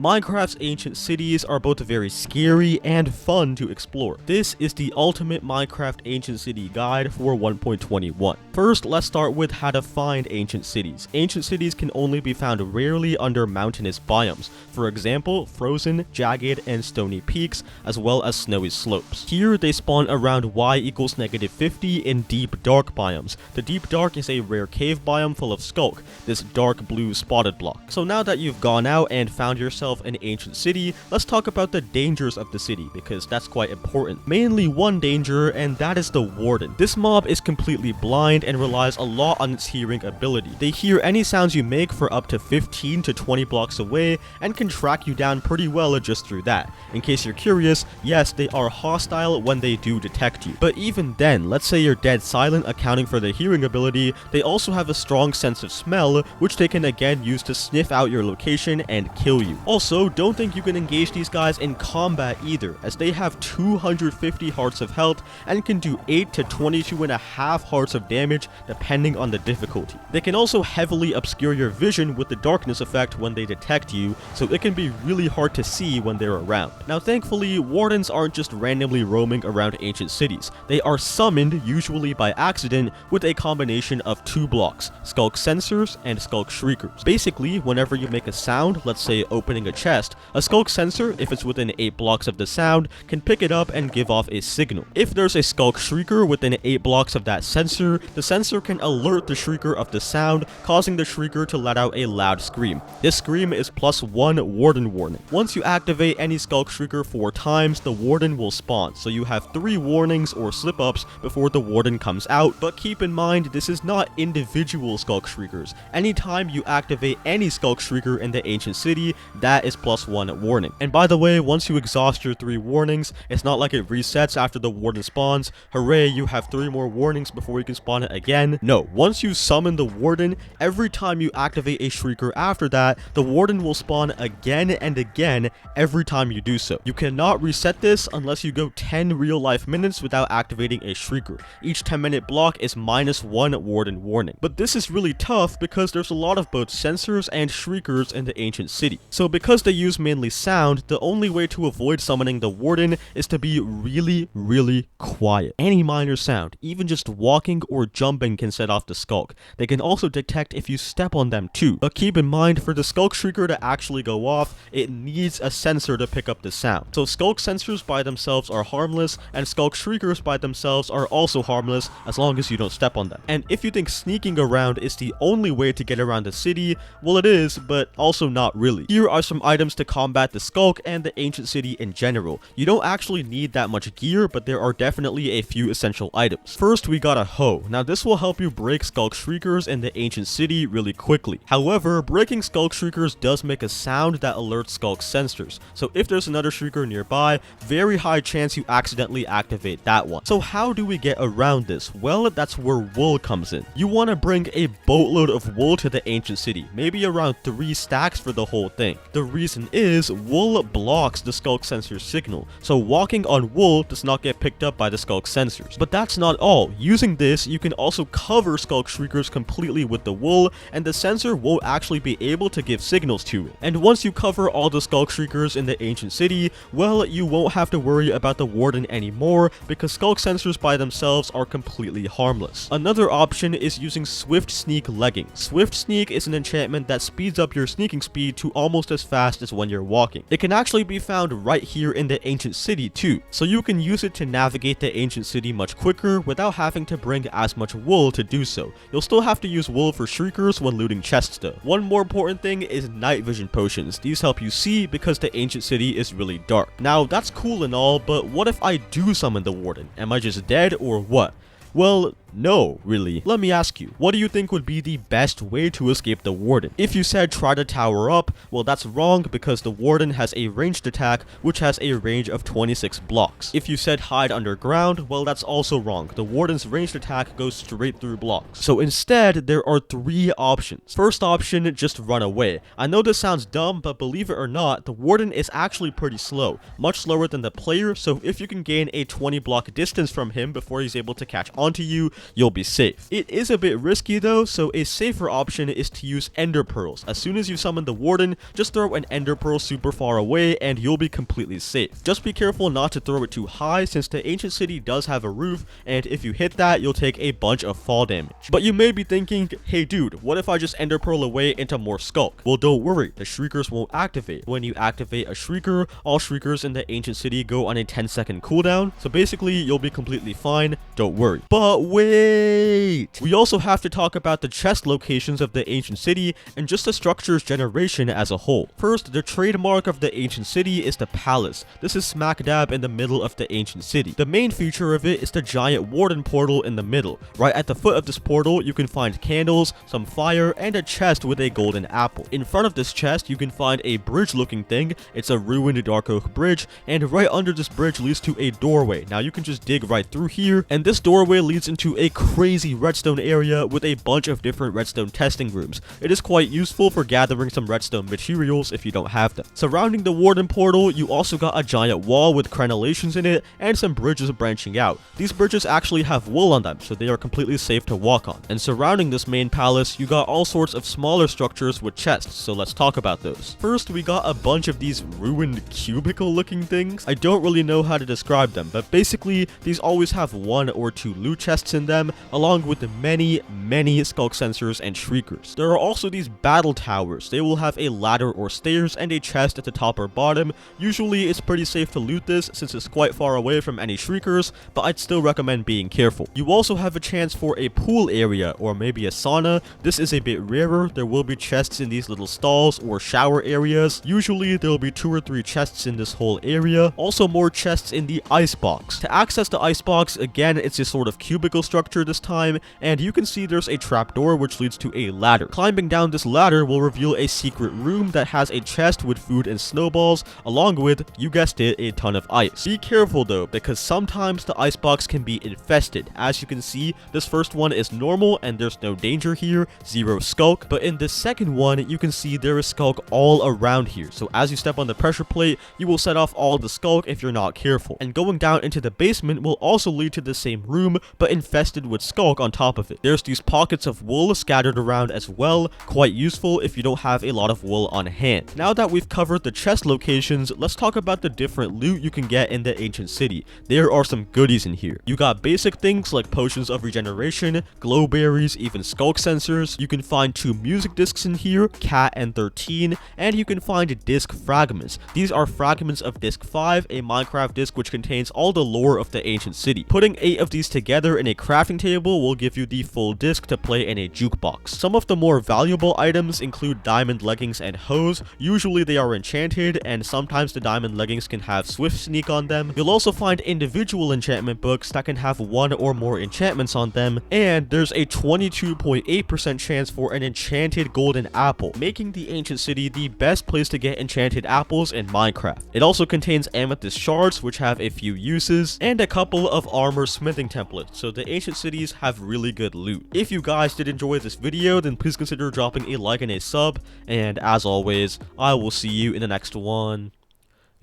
Minecraft's ancient cities are both very scary and fun to explore. This is the ultimate Minecraft ancient city guide for 1.21. First, let's start with how to find ancient cities. Ancient cities can only be found rarely under mountainous biomes, for example, frozen, jagged, and stony peaks, as well as snowy slopes. Here, they spawn around y equals -50 in deep dark biomes. The deep dark is a rare cave biome full of Sculk, this dark blue spotted block. So now that you've gone out and found yourself an ancient city, let's talk about the dangers of the city, because that's quite important. Mainly one danger, and that is the Warden. This mob is completely blind and relies a lot on its hearing ability. They hear any sounds you make for up to 15 to 20 blocks away, and can track you down pretty well just through that. In case you're curious, yes, they are hostile when they do detect you. But even then, let's say you're dead silent, accounting for the hearing ability, they also have a strong sense of smell, which they can again use to sniff out your location and kill you. Also, don't think you can engage these guys in combat either, as they have 250 hearts of health and can do 8 to 22.5 hearts of damage depending on the difficulty. They can also heavily obscure your vision with the darkness effect when they detect you, so it can be really hard to see when they're around. Now thankfully, wardens aren't just randomly roaming around ancient cities. They are summoned, usually by accident, with a combination of two blocks, Sculk sensors and Sculk shriekers. Basically, whenever you make a sound, let's say opening a chest, a Sculk sensor, if it's within 8 blocks of the sound, can pick it up and give off a signal. If there's a Sculk shrieker within 8 blocks of that sensor, the sensor can alert the shrieker of the sound, causing the shrieker to let out a loud scream. This scream is +1 warden warning. Once you activate any Sculk shrieker 4 times, the warden will spawn, so you have 3 warnings or slip-ups before the warden comes out, but keep in mind this is not individual Sculk shriekers. Anytime you activate any Sculk shrieker in the ancient city, that is +1 warning. And by the way, once you exhaust your 3 warnings, it's not like it resets after the warden spawns. Hooray, you have 3 more warnings before you can spawn it again. No, once you summon the warden, every time you activate a shrieker after that, the warden will spawn again and again every time you do so. You cannot reset this unless you go 10 real life minutes without activating a shrieker. Each 10-minute block is -1 warden warning. But this is really tough because there's a lot of both sensors and shriekers in the ancient city. So because they use mainly sound, the only way to avoid summoning the warden is to be really quiet. Any minor sound, even just walking or jumping, can set off the Sculk. They can also detect if you step on them too. But keep in mind, for the Sculk shrieker to actually go off, it needs a sensor to pick up the sound. So Sculk sensors by themselves are harmless, and Sculk shriekers by themselves are also harmless as long as you don't step on them. And if you think sneaking around is the only way to get around the city, well it is, but also not really. Here are some items to combat the Sculk and the ancient city in general. You don't actually need that much gear, but there are definitely a few essential items. First, we got a hoe. Now this will help you break Sculk shriekers in the ancient city really quickly. However, breaking Sculk shriekers does make a sound that alerts Sculk sensors. So if there's another shrieker nearby, very high chance you accidentally activate that one. So how do we get around this? Well, that's where wool comes in. You want to bring a boatload of wool to the ancient city, maybe around 3 stacks for the whole thing. The reason is, wool blocks the Sculk sensor signal, so walking on wool does not get picked up by the Sculk sensors. But that's not all. Using this, you can also cover Sculk shriekers completely with the wool, and the sensor won't actually be able to give signals to it. And once you cover all the Sculk shriekers in the ancient city, well, you won't have to worry about the warden anymore, because Sculk sensors by themselves are completely harmless. Another option is using Swift Sneak leggings. Swift Sneak is an enchantment that speeds up your sneaking speed to almost as fast as when you're walking. It can actually be found right here in the ancient city too, so you can use it to navigate the ancient city much quicker without having to bring as much wool to do so. You'll still have to use wool for shriekers when looting chests though. One more important thing is night vision potions. These help you see because the ancient city is really dark. Now that's cool and all, but what if I do summon the warden? Am I just dead or what? Well, no, really. Let me ask you, what do you think would be the best way to escape the warden? If you said try to tower up, well that's wrong because the warden has a ranged attack which has a range of 26 blocks. If you said hide underground, well that's also wrong. The warden's ranged attack goes straight through blocks. So instead, there are 3 options. First option, just run away. I know this sounds dumb, but believe it or not, the warden is actually pretty slow, much slower than the player, so if you can gain a 20 block distance from him before he's able to catch onto you, you'll be safe. It is a bit risky though, so a safer option is to use ender pearls. As soon as you summon the warden, just throw an ender pearl super far away and you'll be completely safe. Just be careful not to throw it too high, since the ancient city does have a roof, and if you hit that, you'll take a bunch of fall damage. But you may be thinking, hey dude, what if I just ender pearl away into more Sculk? Well, don't worry, the shriekers won't activate. When you activate a shrieker, all shriekers in the ancient city go on a 10-second cooldown, so basically you'll be completely fine, don't worry. But wait! We also have to talk about the chest locations of the ancient city and just the structure's generation as a whole. First, the trademark of the ancient city is the palace. This is smack dab in the middle of the ancient city. The main feature of it is the giant warden portal in the middle. Right at the foot of this portal, you can find candles, some fire, and a chest with a golden apple. In front of this chest, you can find a bridge looking thing. It's a ruined dark oak bridge, and right under this bridge leads to a doorway. Now you can just dig right through here, and this doorway leads into a crazy redstone area with a bunch of different redstone testing rooms. It is quite useful for gathering some redstone materials if you don't have them. Surrounding the warden portal, you also got a giant wall with crenellations in it and some bridges branching out. These bridges actually have wool on them, so they are completely safe to walk on. And surrounding this main palace, you got all sorts of smaller structures with chests, so let's talk about those. First, we got a bunch of these ruined cubicle looking things. I don't really know how to describe them, but basically these always have 1 or 2 loot chests in them, along with many Sculk sensors and shriekers. There are also these battle towers. They will have a ladder or stairs and a chest at the top or bottom. Usually it's pretty safe to loot this since it's quite far away from any shriekers, but I'd still recommend being careful. You also have a chance for a pool area or maybe a sauna. This is a bit rarer. There will be chests in these little stalls or shower areas. Usually there will be 2 or 3 chests in this whole area. Also more chests in the ice box. To access the ice box, again, it's a sort of cubicle structure this time, and you can see there's a trapdoor which leads to a ladder. Climbing down this ladder will reveal a secret room that has a chest with food and snowballs, along with, you guessed it, a ton of ice. Be careful though, because sometimes the icebox can be infested. As you can see, this first one is normal and there's no danger here, 0 Sculk, but in this second one, you can see there is Sculk all around here. So as you step on the pressure plate, you will set off all the Sculk if you're not careful. And going down into the basement will also lead to the same room, but infested with Sculk on top of it. There's these pockets of wool scattered around as well, quite useful if you don't have a lot of wool on hand. Now that we've covered the chest locations, let's talk about the different loot you can get in the ancient city. There are some goodies in here. You got basic things like potions of regeneration, glow berries, even Sculk sensors. You can find 2 music discs in here, Cat and 13, and you can find disc fragments. These are fragments of disc 5, a Minecraft disc which contains all the lore of the ancient city. Putting 8 of these together in a crafting table will give you the full disc to play in a jukebox. Some of the more valuable items include diamond leggings and hose. Usually they are enchanted, and sometimes the diamond leggings can have swift sneak on them. You'll also find individual enchantment books that can have 1 or more enchantments on them, and there's a 22.8% chance for an enchanted golden apple, making the ancient city the best place to get enchanted apples in Minecraft. It also contains amethyst shards, which have a few uses, and a couple of armor smithing templates, so the ancient cities have really good loot. If you guys did enjoy this video, then please consider dropping a like and a sub, and as always, I will see you in the next one.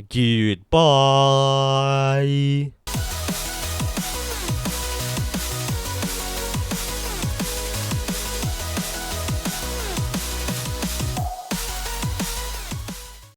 Goodbye.